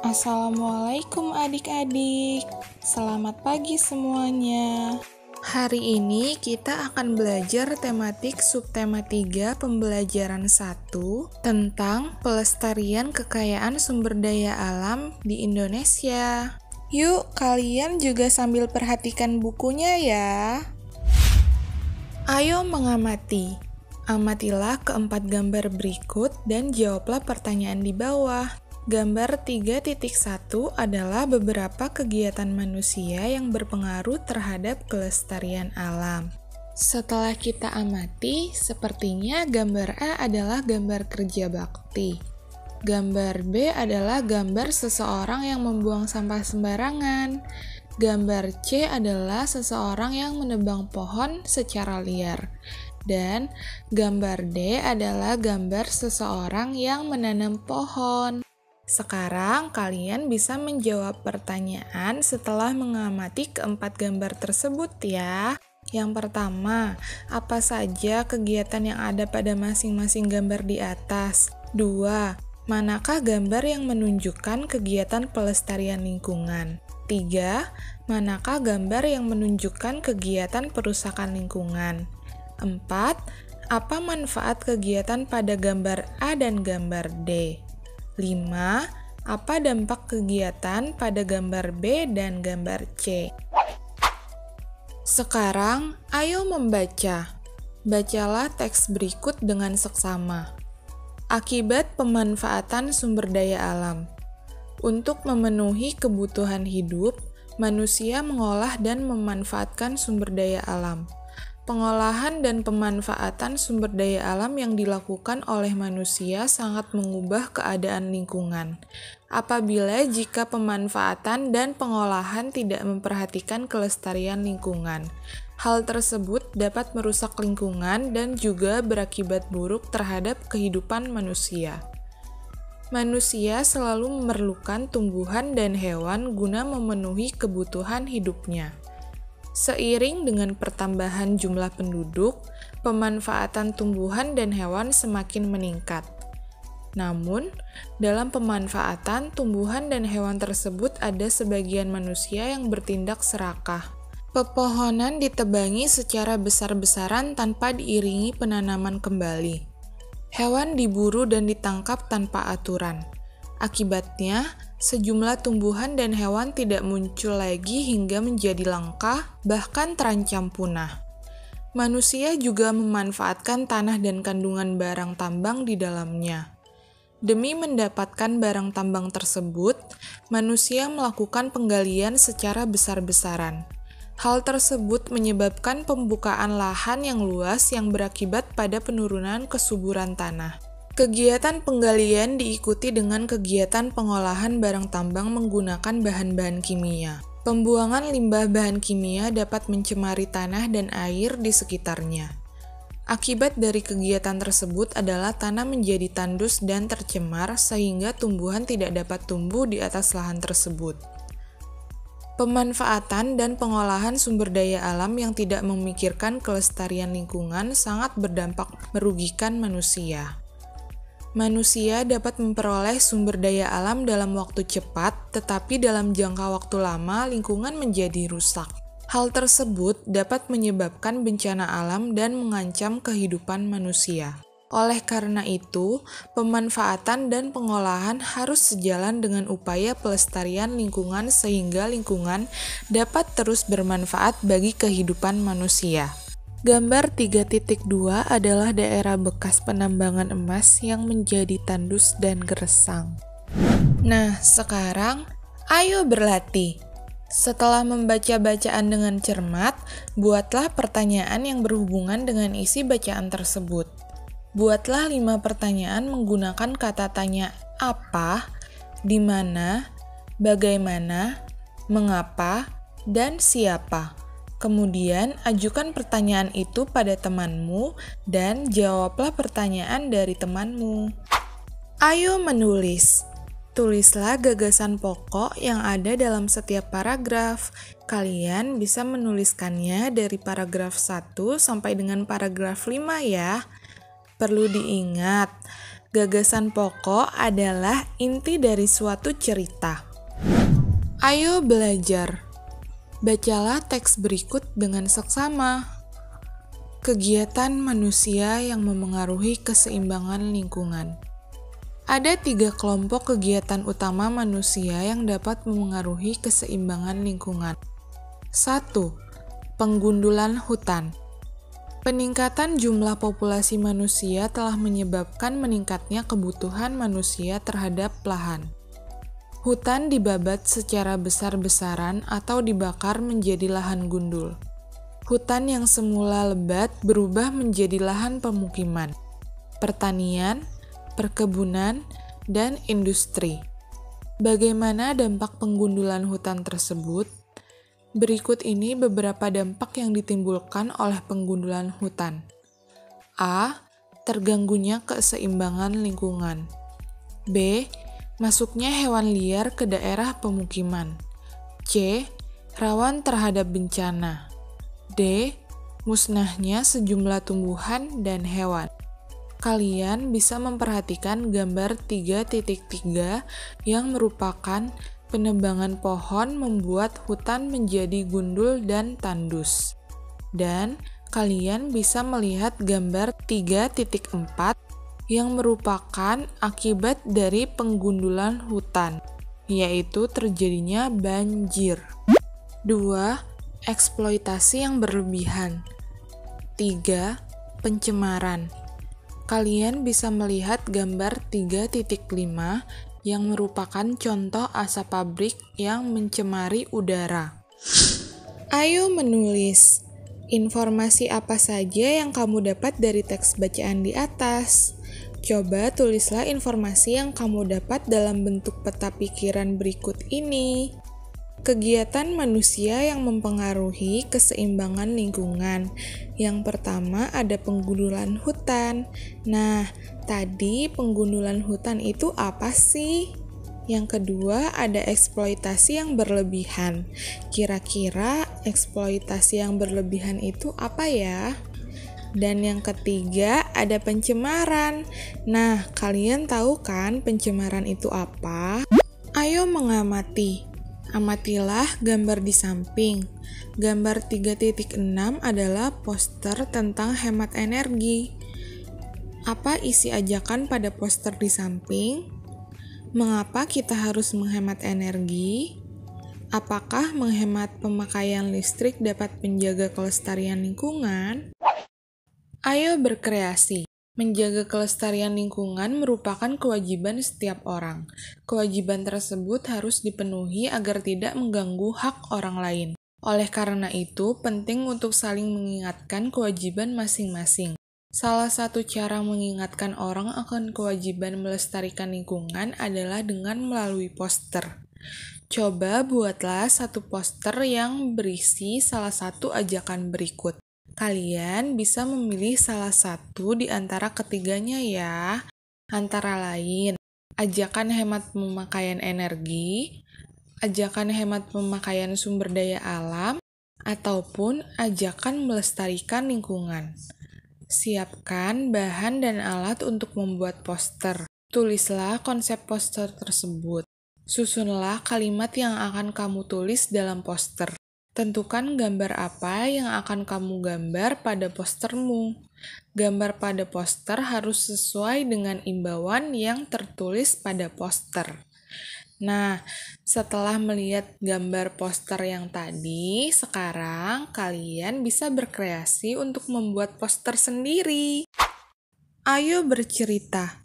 Assalamualaikum adik-adik, selamat pagi semuanya. Hari ini kita akan belajar tematik subtema 3 pembelajaran 1 tentang pelestarian kekayaan sumber daya alam di Indonesia. Yuk, kalian juga sambil perhatikan bukunya ya. Ayo mengamati. Amatilah keempat gambar berikut dan jawablah pertanyaan di bawah. Gambar 3.1 adalah beberapa kegiatan manusia yang berpengaruh terhadap kelestarian alam. Setelah kita amati, sepertinya gambar A adalah gambar kerja bakti. Gambar B adalah gambar seseorang yang membuang sampah sembarangan. Gambar C adalah seseorang yang menebang pohon secara liar. Dan gambar D adalah gambar seseorang yang menanam pohon. Sekarang kalian bisa menjawab pertanyaan setelah mengamati keempat gambar tersebut ya. Yang pertama, apa saja kegiatan yang ada pada masing-masing gambar di atas? 2. Manakah gambar yang menunjukkan kegiatan pelestarian lingkungan? 3. Manakah gambar yang menunjukkan kegiatan perusakan lingkungan? 4. Apa manfaat kegiatan pada gambar A dan gambar D? 5. Apa dampak kegiatan pada gambar B dan gambar C? Sekarang, ayo membaca. Bacalah teks berikut dengan seksama. Akibat pemanfaatan sumber daya alam. Untuk memenuhi kebutuhan hidup, manusia mengolah dan memanfaatkan sumber daya alam. Pengolahan dan pemanfaatan sumber daya alam yang dilakukan oleh manusia sangat mengubah keadaan lingkungan. Apabila jika pemanfaatan dan pengolahan tidak memperhatikan kelestarian lingkungan, hal tersebut dapat merusak lingkungan dan juga berakibat buruk terhadap kehidupan manusia. Manusia selalu memerlukan tumbuhan dan hewan guna memenuhi kebutuhan hidupnya. Seiring dengan pertambahan jumlah penduduk, pemanfaatan tumbuhan dan hewan semakin meningkat. Namun, dalam pemanfaatan tumbuhan dan hewan tersebut ada sebagian manusia yang bertindak serakah. Pepohonan ditebangi secara besar-besaran tanpa diiringi penanaman kembali. Hewan diburu dan ditangkap tanpa aturan. Akibatnya, sejumlah tumbuhan dan hewan tidak muncul lagi hingga menjadi langka, bahkan terancam punah. Manusia juga memanfaatkan tanah dan kandungan barang tambang di dalamnya. Demi mendapatkan barang tambang tersebut, manusia melakukan penggalian secara besar-besaran. Hal tersebut menyebabkan pembukaan lahan yang luas yang berakibat pada penurunan kesuburan tanah. Kegiatan penggalian diikuti dengan kegiatan pengolahan barang tambang menggunakan bahan-bahan kimia. Pembuangan limbah bahan kimia dapat mencemari tanah dan air di sekitarnya. Akibat dari kegiatan tersebut adalah tanah menjadi tandus dan tercemar sehingga tumbuhan tidak dapat tumbuh di atas lahan tersebut. Pemanfaatan dan pengolahan sumber daya alam yang tidak memikirkan kelestarian lingkungan sangat berdampak merugikan manusia. Manusia dapat memperoleh sumber daya alam dalam waktu cepat, tetapi dalam jangka waktu lama lingkungan menjadi rusak. Hal tersebut dapat menyebabkan bencana alam dan mengancam kehidupan manusia. Oleh karena itu, pemanfaatan dan pengolahan harus sejalan dengan upaya pelestarian lingkungan sehingga lingkungan dapat terus bermanfaat bagi kehidupan manusia. Gambar 3.2 adalah daerah bekas penambangan emas yang menjadi tandus dan gersang. Nah, sekarang ayo berlatih. Setelah membaca bacaan dengan cermat, buatlah pertanyaan yang berhubungan dengan isi bacaan tersebut. Buatlah 5 pertanyaan menggunakan kata tanya apa, di mana, bagaimana, mengapa, dan siapa. Kemudian, ajukan pertanyaan itu pada temanmu dan jawablah pertanyaan dari temanmu. Ayo menulis. Tulislah gagasan pokok yang ada dalam setiap paragraf. Kalian bisa menuliskannya dari paragraf 1 sampai dengan paragraf 5 ya. Perlu diingat, Gagasan pokok adalah inti dari suatu cerita. Ayo belajar. Bacalah teks berikut dengan seksama. Kegiatan manusia yang memengaruhi keseimbangan lingkungan. Ada 3 kelompok kegiatan utama manusia yang dapat memengaruhi keseimbangan lingkungan. 1. Penggundulan hutan. Peningkatan jumlah populasi manusia telah menyebabkan meningkatnya kebutuhan manusia terhadap lahan. Hutan dibabat secara besar-besaran atau dibakar menjadi lahan gundul. Hutan yang semula lebat berubah menjadi lahan pemukiman, pertanian, perkebunan, dan industri. Bagaimana dampak penggundulan hutan tersebut? Berikut ini beberapa dampak yang ditimbulkan oleh penggundulan hutan. A. Terganggunya keseimbangan lingkungan. B. Masuknya hewan liar ke daerah pemukiman. C. Rawan terhadap bencana. D. Musnahnya sejumlah tumbuhan dan hewan. Kalian bisa memperhatikan gambar 3.3 yang merupakan penebangan pohon membuat hutan menjadi gundul dan tandus. Dan kalian bisa melihat gambar 3.4 yang merupakan akibat dari penggundulan hutan, yaitu terjadinya banjir. 2. Eksploitasi yang berlebihan. 3. Pencemaran. Kalian bisa melihat gambar 3.5 yang merupakan contoh asap pabrik yang mencemari udara. Ayo menulis. Informasi apa saja yang kamu dapat dari teks bacaan di atas? Coba tulislah informasi yang kamu dapat dalam bentuk peta pikiran berikut ini. Kegiatan manusia yang mempengaruhi keseimbangan lingkungan. Yang pertama ada penggundulan hutan. Nah, tadi penggundulan hutan itu apa sih? Yang kedua ada eksploitasi yang berlebihan. Kira-kira eksploitasi yang berlebihan itu apa ya? Dan yang ketiga ada pencemaran. Nah, kalian tahu kan pencemaran itu apa? Ayo mengamati. Amatilah gambar di samping. Gambar 3.6 adalah poster tentang hemat energi. Apa isi ajakan pada poster di samping? Mengapa kita harus menghemat energi? Apakah menghemat pemakaian listrik dapat menjaga kelestarian lingkungan? Ayo berkreasi. Menjaga kelestarian lingkungan merupakan kewajiban setiap orang. Kewajiban tersebut harus dipenuhi agar tidak mengganggu hak orang lain. Oleh karena itu, penting untuk saling mengingatkan kewajiban masing-masing. Salah satu cara mengingatkan orang akan kewajiban melestarikan lingkungan adalah dengan melalui poster. Coba buatlah satu poster yang berisi salah satu ajakan berikut. Kalian bisa memilih salah satu di antara ketiganya ya. Antara lain, ajakan hemat pemakaian energi, ajakan hemat pemakaian sumber daya alam, ataupun ajakan melestarikan lingkungan. Siapkan bahan dan alat untuk membuat poster. Tulislah konsep poster tersebut. Susunlah kalimat yang akan kamu tulis dalam poster. Tentukan gambar apa yang akan kamu gambar pada postermu. Gambar pada poster harus sesuai dengan imbauan yang tertulis pada poster. Nah, setelah melihat gambar poster yang tadi, sekarang kalian bisa berkreasi untuk membuat poster sendiri. Ayo bercerita.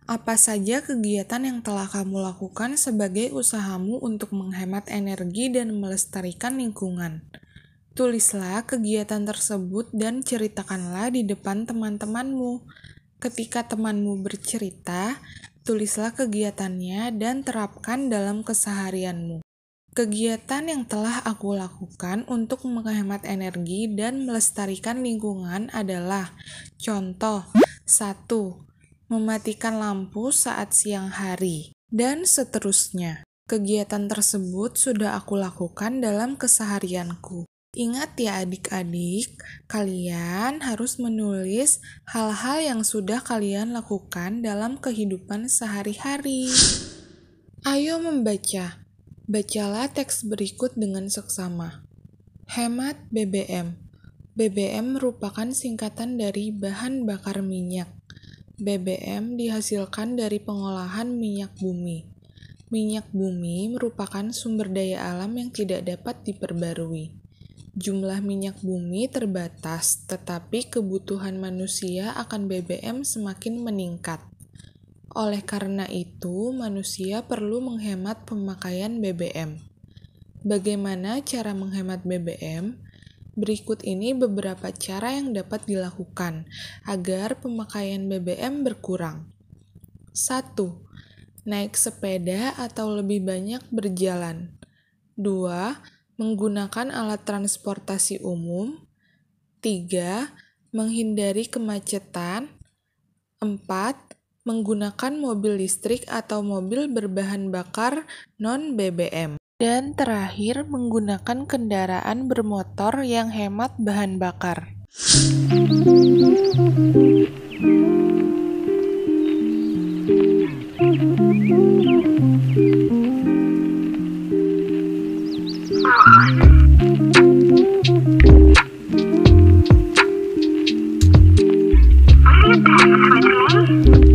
Apa saja kegiatan yang telah kamu lakukan sebagai usahamu untuk menghemat energi dan melestarikan lingkungan? Tulislah kegiatan tersebut dan ceritakanlah di depan teman-temanmu. Ketika temanmu bercerita, tulislah kegiatannya dan terapkan dalam keseharianmu. Kegiatan yang telah aku lakukan untuk menghemat energi dan melestarikan lingkungan adalah: contoh, 1. Mematikan lampu saat siang hari, dan seterusnya. Kegiatan tersebut sudah aku lakukan dalam keseharianku. Ingat ya adik-adik, kalian harus menulis hal-hal yang sudah kalian lakukan dalam kehidupan sehari-hari. Ayo membaca. Bacalah teks berikut dengan seksama. Hemat BBM. BBM merupakan singkatan dari bahan bakar minyak. BBM dihasilkan dari pengolahan minyak bumi. Minyak bumi merupakan sumber daya alam yang tidak dapat diperbarui. Jumlah minyak bumi terbatas, tetapi kebutuhan manusia akan BBM semakin meningkat. Oleh karena itu, manusia perlu menghemat pemakaian BBM. Bagaimana cara menghemat BBM? Berikut ini beberapa cara yang dapat dilakukan agar pemakaian BBM berkurang. 1. Naik sepeda atau lebih banyak berjalan. 2. Menggunakan alat transportasi umum. 3. Menghindari kemacetan. 4. Menggunakan mobil listrik atau mobil berbahan bakar non-BBM. Dan terakhir, menggunakan kendaraan bermotor yang hemat bahan bakar. Will you dance with me?